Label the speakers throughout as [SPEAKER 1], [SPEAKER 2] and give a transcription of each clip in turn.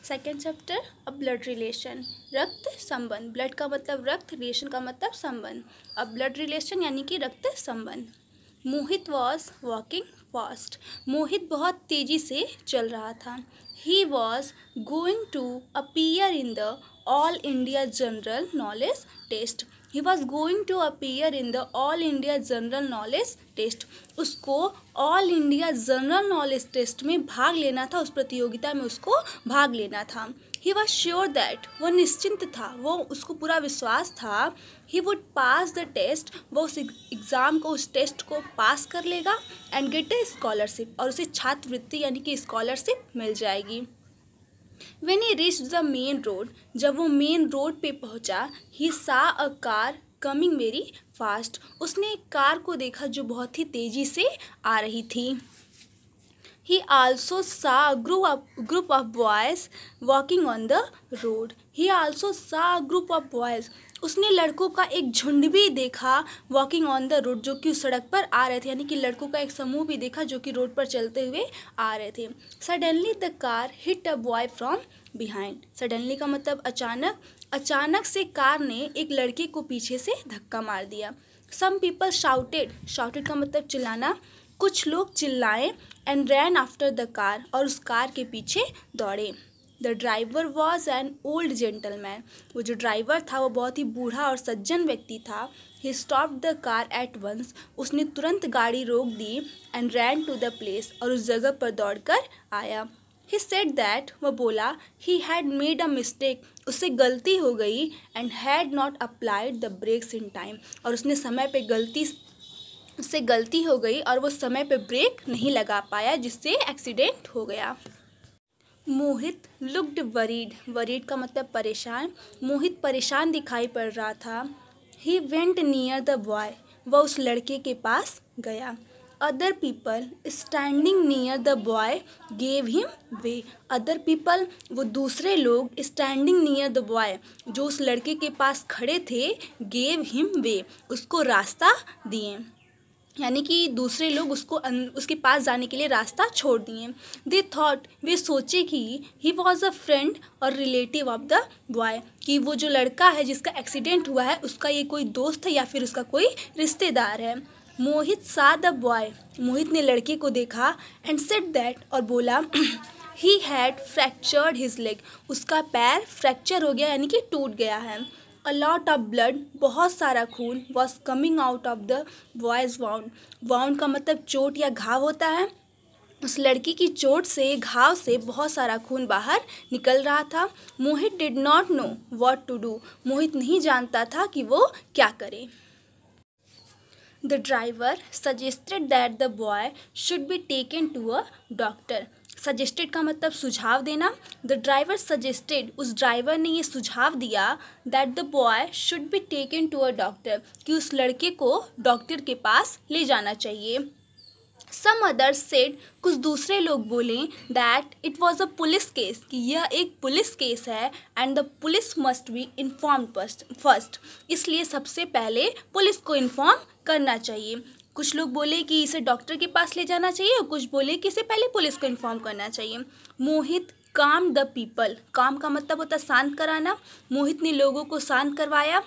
[SPEAKER 1] Second chapter अ blood relation, रक्त संबंध। Blood का मतलब रक्त, रिलेशन का मतलब संबंध। अ ब्लड रिलेशन यानी कि रक्त संबंध। Mohit was walking fast, Mohit बहुत तेजी से चल रहा था। He was going to appear in the all India general knowledge test, he was going to appear in the all India general knowledge test, उसको all India general knowledge test में भाग लेना था, उस प्रतियोगिता में उसको भाग लेना था। ही वॉज श्योर दैट, वह निश्चिंत था, वो उसको पूरा विश्वास था, he would pass the test, वो उस एग्ज़ाम को, उस टेस्ट को पास कर लेगा एंड गेट ए स्कॉलरशिप, और उसे छात्रवृत्ति यानी कि स्कॉलरशिप मिल जाएगी। When he reached the main road, जब वो मेन रोड पे पहुंचा, he saw a car coming very fast, उसने एक कार को देखा जो बहुत ही तेजी से आ रही थी। He also saw a group of boys walking on the road. He also saw a group of boys. उसने लड़कों का एक झुंड भी देखा वॉकिंग ऑन द रोड, जो कि उस सड़क पर आ रहे थे, यानी कि लड़कों का एक समूह भी देखा जो कि रोड पर चलते हुए आ रहे थे। Suddenly the car hit a boy from behind, suddenly का मतलब अचानक, अचानक से कार ने एक लड़के को पीछे से धक्का मार दिया। सम पीपल शाउटेड, शाउटेड का मतलब चिल्लाना, कुछ लोग चिल्लाए and ran after the car, और उस कार के पीछे दौड़े। The driver was an old gentleman, वो जो ड्राइवर था वो बहुत ही बूढ़ा और सज्जन व्यक्ति था। He stop the car at once, उसने तुरंत गाड़ी रोक दी and ran to the place, और उस जगह पर दौड़कर आया। ही सेड दैट, वह बोला, he had made a mistake, उससे गलती हो गई, and had not applied the brakes in time, और उसने समय पे उससे गलती हो गई और वो समय पे ब्रेक नहीं लगा पाया, जिससे एक्सीडेंट हो गया। मोहित लुक्ड वरीड, वरीड का मतलब परेशान, मोहित परेशान दिखाई पड़ रहा था। He went near the boy, वह उस लड़के के पास गया। Other people standing near the boy gave him way, other people वो दूसरे लोग स्टैंडिंग नियर द बॉय जो उस लड़के के पास खड़े थे, गेव हिम वे उसको रास्ता दिए, यानी कि दूसरे लोग उसको उसके पास जाने के लिए रास्ता छोड़ दिए। दे थॉट, वे सोचे कि ही वॉज अ फ्रेंड और रिलेटिव ऑफ द बॉय, कि वो जो लड़का है जिसका एक्सीडेंट हुआ है उसका ये कोई दोस्त है या फिर उसका कोई रिश्तेदार है। मोहित सा द बॉय, मोहित ने लड़के को देखा एंड सेड दैट, और बोला, he had fractured his leg, उसका पैर फ्रैक्चर हो गया यानी कि टूट गया है। अ लॉट ऑफ ब्लड, बहुत सारा खून, was coming out of the boys wound, wound का मतलब चोट या घाव होता है, उस लड़की की चोट से, घाव से बहुत सारा खून बाहर निकल रहा था। Mohit did not know what to do, Mohit नहीं जानता था कि वो क्या करे। The driver suggested that the boy should be taken to a doctor, suggested का मतलब सुझाव देना। द ड्राइवर सजेस्टेड, उस ड्राइवर ने ये सुझाव दिया, that the boy should be taken to a doctor, कि उस लड़के को डॉक्टर के पास ले जाना चाहिए। सम अदर्स सेड, कुछ दूसरे लोग बोले, that it was a police case, कि यह एक पुलिस केस है, and the police must be informed first, इसलिए सबसे पहले पुलिस को इन्फॉर्म करना चाहिए। कुछ लोग बोले कि इसे डॉक्टर के पास ले जाना चाहिए और कुछ बोले कि इसे पहले पुलिस को इन्फॉर्म करना चाहिए। मोहित काम द पीपल, काम का मतलब होता है शांत कराना, मोहित ने लोगों को शांत करवाया।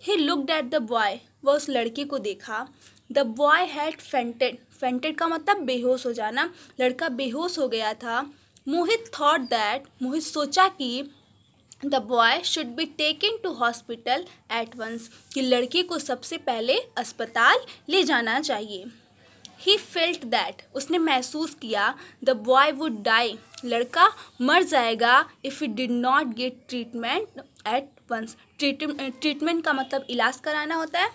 [SPEAKER 1] He looked at the boy, वह उस लड़के को देखा। The boy had fainted, fainted का मतलब बेहोश हो जाना, लड़का बेहोश हो गया था। मोहित थॉट दैट, मोहित सोचा कि the boy should be taken to hospital at once, कि लड़के को सबसे पहले अस्पताल ले जाना चाहिए। ही फेल्ट दैट, उसने महसूस किया, द बॉय वुड डाई, लड़का मर जाएगा, if it did not get treatment at once, treatment का मतलब इलाज कराना होता है।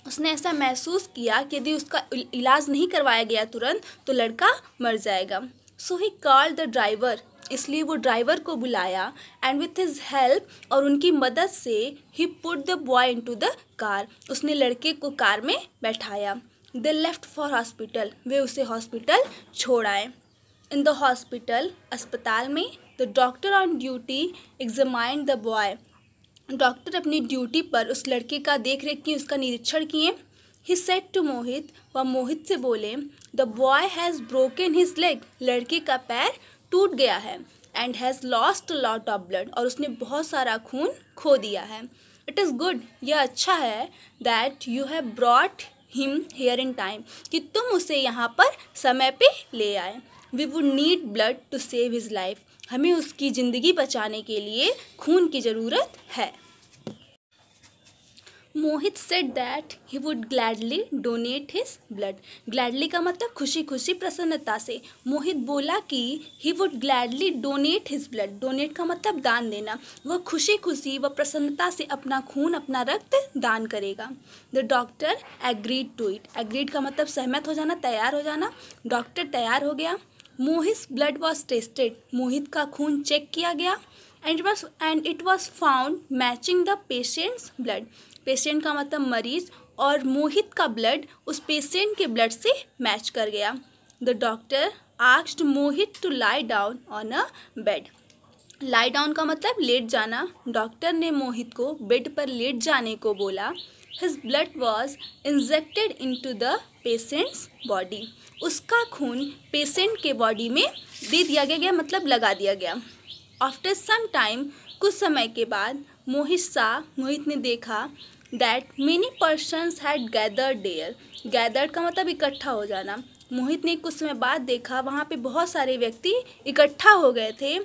[SPEAKER 1] उसने ऐसा महसूस किया कि यदि उसका इलाज नहीं करवाया गया तुरंत तो लड़का मर जाएगा। सो ही कॉल्ड द ड्राइवर, इसलिए वो ड्राइवर को बुलाया, एंड विथ हिज हेल्प, और उनकी मदद से, he put the boy into the car, उसने लड़के को कार में बैठाया। दे लेफ्ट फॉर हॉस्पिटल, वे उसे हॉस्पिटल छोड़ आए। इन द हॉस्पिटल, अस्पताल में, the doctor on duty examined the boy, doctor अपनी ड्यूटी पर उस लड़के का देख रेख की, उसका निरीक्षण किए। ही सेड टू मोहित, वह मोहित से बोले, the boy has broken his leg, लड़के का पैर टूट गया है, and has lost lot of blood, और उसने बहुत सारा खून खो दिया है. इट इज़ गुड, यह अच्छा है, that you have brought him here in time, कि तुम उसे यहाँ पर समय पे ले आए. We would need blood to save his life, हमें उसकी ज़िंदगी बचाने के लिए खून की ज़रूरत है. Mohit said that he would gladly donate his blood. Gladly का मतलब खुशी खुशी, प्रसन्नता से. मोहित बोला कि he would gladly donate his blood. Donate का मतलब दान देना. वह खुशी खुशी व प्रसन्नता से अपना खून, अपना रक्त दान करेगा. The doctor agreed to it. Agreed का मतलब सहमत हो जाना, तैयार हो जाना. डॉक्टर तैयार हो गया. मोहित ब्लड वॉज टेस्टेड. मोहित का खून चेक किया गया. And it was found matching the patients blood. Patient का मतलब मरीज, और मोहित का ब्लड उस पेशेंट के ब्लड से मैच कर गया. The doctor asked Mohit to lie down on a bed. Lie down का मतलब लेट जाना. डॉक्टर ने मोहित को बेड पर लेट जाने को बोला. His blood was injected into the patients body. उसका खून पेशेंट के बॉडी में दे दिया गया, मतलब लगा दिया गया. आफ्टर सम टाइम, कुछ समय के बाद, मोहित ने देखा that many persons had gathered there. Gathered का मतलब इकट्ठा हो जाना. मोहित ने कुछ समय बाद देखा वहाँ पे बहुत सारे व्यक्ति इकट्ठा हो गए थे.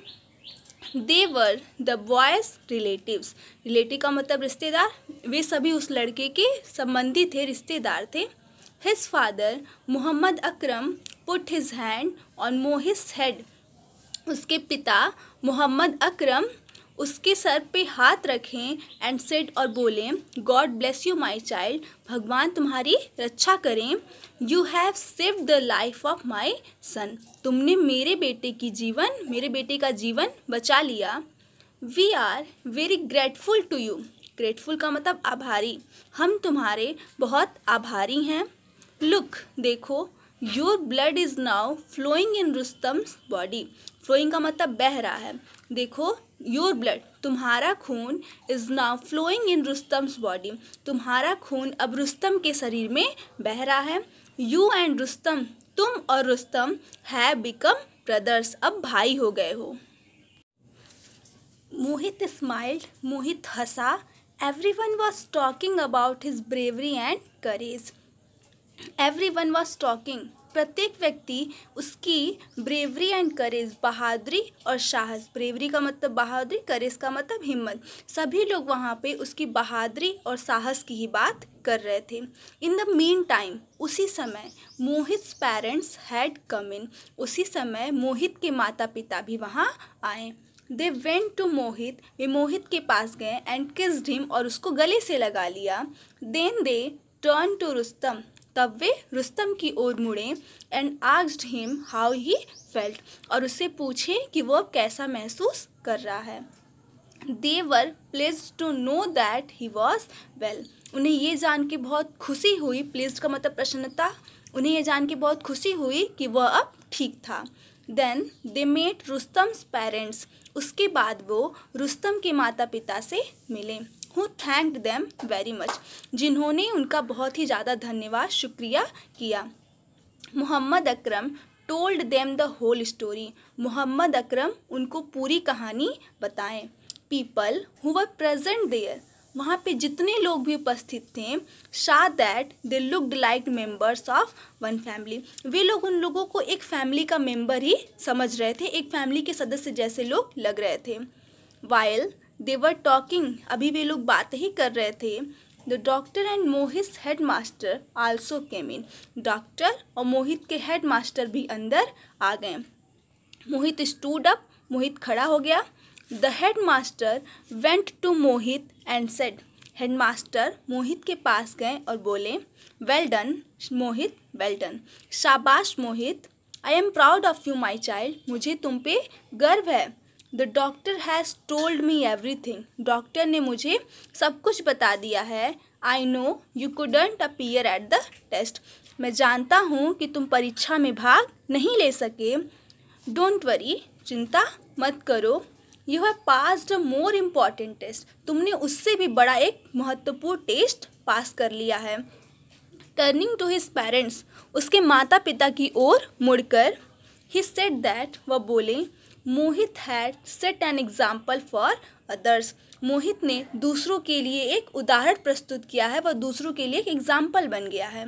[SPEAKER 1] They were the boy's relatives. Relative का मतलब रिश्तेदार. वे सभी उस लड़के के संबंधी थे, रिश्तेदार थे. His father Mohammad Akram put his hand on Mohit's head. उसके पिता मोहम्मद अकरम उसके सर पे हाथ रखें एंड सेड, और बोले, God bless you my child. भगवान तुम्हारी रक्षा करें. You have saved the life of my son. तुमने मेरे बेटे का जीवन बचा लिया. We are very grateful to you. Grateful का मतलब आभारी. हम तुम्हारे बहुत आभारी हैं. लुक, देखो, your blood is now flowing in Rustam's body. Flowing का मतलब बह रहा है. देखो, योर ब्लड, तुम्हारा खून, is now flowing in Rustam's body. तुम्हारा खून अब रुस्तम के शरीर में बह रहा है. यू एंड रुस्तम, तुम और रुस्तम, हैव बिकम ब्रदर्स, अब भाई हो गए हो. मोहित स्माइल्ड. मोहित हंसा. Everyone was talking about his bravery and courage. Everyone was talking, प्रत्येक व्यक्ति उसकी ब्रेवरी एंड करेज, बहादुरी और साहस. ब्रेवरी का मतलब बहादुरी, करेज का मतलब हिम्मत. सभी लोग वहाँ पे उसकी बहादुरी और साहस की ही बात कर रहे थे. इन द मीन टाइम, उसी समय, मोहित्स पेरेंट्स हैड कम इन. उसी समय मोहित के माता पिता भी वहाँ आए. दे वेंट टू मोहित. वे मोहित के पास गए एंड किस्ड हिम, और उसको गले से लगा लिया. Then they turn to Rustam. तब वे रुस्तम की ओर मुड़े. And asked him how he felt. और उससे पूछे कि वो कैसा महसूस कर रहा है. They were pleased to know that he was well. उन्हें ये जान के बहुत खुशी हुई. प्लेस्ड का मतलब प्रसन्नता. उन्हें ये जान के बहुत खुशी हुई कि वह अब ठीक था. Then they met Rustam's parents. उसके बाद वो रुस्तम के माता पिता से मिले. Who thanked them very much. जिन्होंने उनका बहुत ही ज़्यादा धन्यवाद, शुक्रिया किया. Mohammed Akram told them the whole story. Mohammed Akram उनको पूरी कहानी बताएं. People who were present there. वहाँ पे जितने लोग भी उपस्थित थे, so that they looked like members of one family. वे लोग उन लोगों को एक फैमिली का मेंबर ही समझ रहे थे, एक फैमिली के सदस्य जैसे लोग लग रहे थे. वाइल दे वर टॉकिंग, अभी वे लोग बात ही कर रहे थे. The doctor and Mohit head master also came in. Doctor और मोहित के हेड मास्टर भी अंदर आ गए. मोहित स्टूड अप. मोहित खड़ा हो गया. The headmaster went to Mohit and said. Headmaster Mohit के पास गए और बोले, well done Mohit, well done. शाबाश Mohit. I am proud of you my child. मुझे तुम पे गर्व है. The doctor has told me everything. Doctor ने मुझे सब कुछ बता दिया है. I know you couldn't appear at the test. मैं जानता हूँ कि तुम परीक्षा में भाग नहीं ले सके. डोंट वरी, चिंता मत करो. You have passed a more important test. तुमने उससे भी बड़ा एक महत्वपूर्ण टेस्ट पास कर लिया है. Turning to his parents. उसके माता पिता की ओर मुड़कर, ही सेड दैट, वह बोले, Mohit had set an example for others. Mohit ने दूसरों के लिए एक उदाहरण प्रस्तुत किया है, वह दूसरों के लिए एक एग्जाम्पल बन गया है।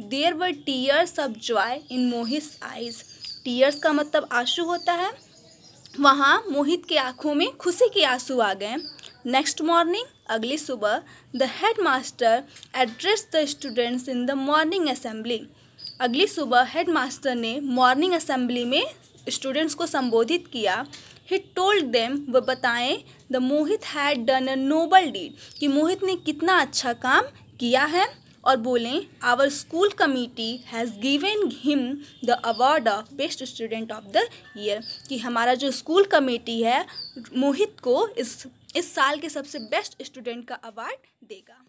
[SPEAKER 1] There were tears of joy in Mohit's eyes. Tears का मतलब आंसू होता है, वहाँ मोहित के आँखों में खुशी के आंसू आ गए। नेक्स्ट मॉर्निंग, अगली सुबह, the headmaster address the students in the morning assembly. अगली सुबह हेड मास्टर ने मॉर्निंग असेंबली में स्टूडेंट्स को संबोधित किया। ही टोल्ड देम, वह बताएं, the Mohit had done a noble deed, कि मोहित ने कितना अच्छा काम किया है, और बोलें, our school committee has given him the award of best student of the year, कि हमारा जो स्कूल कमेटी है मोहित को इस साल के सबसे बेस्ट स्टूडेंट का अवार्ड देगा।